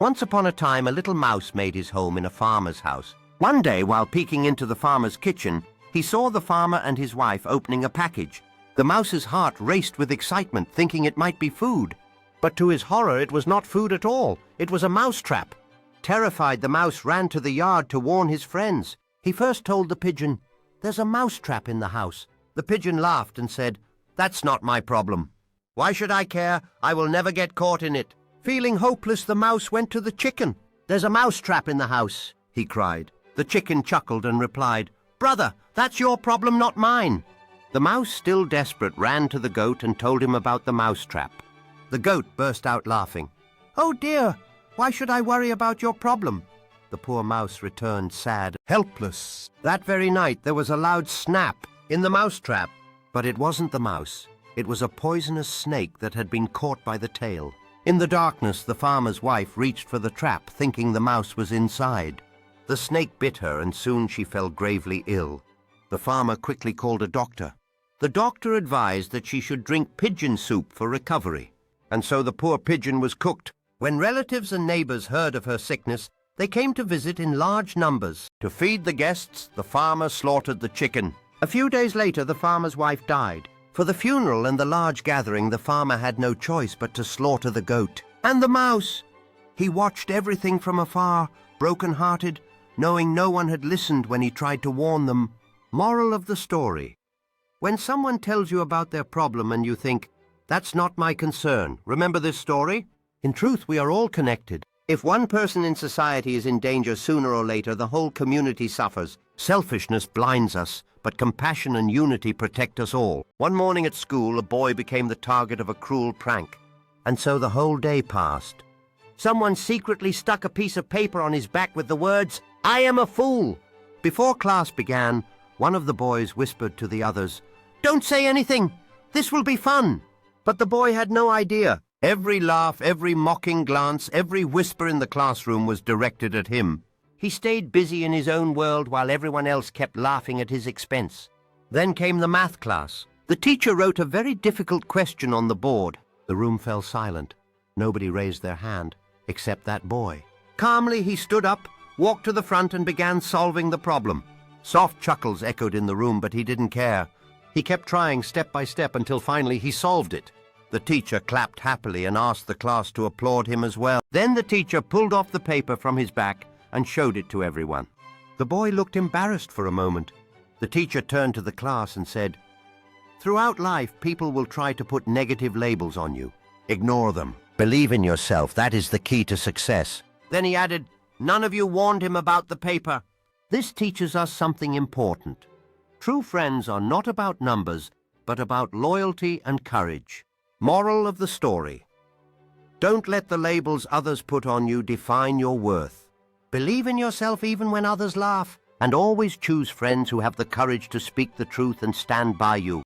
Once upon a time, a little mouse made his home in a farmer's house. One day, while peeking into the farmer's kitchen, he saw the farmer and his wife opening a package. The mouse's heart raced with excitement, thinking it might be food. But to his horror, it was not food at all. It was a mousetrap. Terrified, the mouse ran to the yard to warn his friends. He first told the pigeon, "There's a mousetrap in the house." The pigeon laughed and said, "That's not my problem. Why should I care? I will never get caught in it." Feeling hopeless, the mouse went to the chicken. "There's a mousetrap in the house," he cried. The chicken chuckled and replied, "Brother, that's your problem, not mine." The mouse, still desperate, ran to the goat and told him about the mousetrap. The goat burst out laughing. "Oh dear, why should I worry about your problem?" The poor mouse returned sad, helpless. That very night there was a loud snap in the mousetrap. But it wasn't the mouse. It was a poisonous snake that had been caught by the tail. In the darkness, the farmer's wife reached for the trap, thinking the mouse was inside. The snake bit her, and soon she fell gravely ill. The farmer quickly called a doctor. The doctor advised that she should drink pigeon soup for recovery. And so the poor pigeon was cooked. When relatives and neighbors heard of her sickness, they came to visit in large numbers. To feed the guests, the farmer slaughtered the chicken. A few days later, the farmer's wife died. For the funeral and the large gathering, the farmer had no choice but to slaughter the goat. And the mouse! He watched everything from afar, broken-hearted, knowing no one had listened when he tried to warn them. Moral of the story: when someone tells you about their problem and you think, "That's not my concern," remember this story? In truth, we are all connected. If one person in society is in danger, sooner or later the whole community suffers. Selfishness blinds us, but compassion and unity protect us all. One morning at school, a boy became the target of a cruel prank. And so the whole day passed. Someone secretly stuck a piece of paper on his back with the words, "I am a fool." Before class began, one of the boys whispered to the others, "Don't say anything. This will be fun." But the boy had no idea. Every laugh, every mocking glance, every whisper in the classroom was directed at him. He stayed busy in his own world while everyone else kept laughing at his expense. Then came the math class. The teacher wrote a very difficult question on the board. The room fell silent. Nobody raised their hand, except that boy. Calmly, he stood up, walked to the front, and began solving the problem. Soft chuckles echoed in the room, but he didn't care. He kept trying step by step until finally he solved it. The teacher clapped happily and asked the class to applaud him as well. Then the teacher pulled off the paper from his back and showed it to everyone. The boy looked embarrassed for a moment. The teacher turned to the class and said, "Throughout life, people will try to put negative labels on you. Ignore them. Believe in yourself. That is the key to success." Then he added, "None of you warned him about the paper." This teaches us something important. True friends are not about numbers, but about loyalty and courage. Moral of the story: don't let the labels others put on you define your worth. Believe in yourself even when others laugh, and always choose friends who have the courage to speak the truth and stand by you.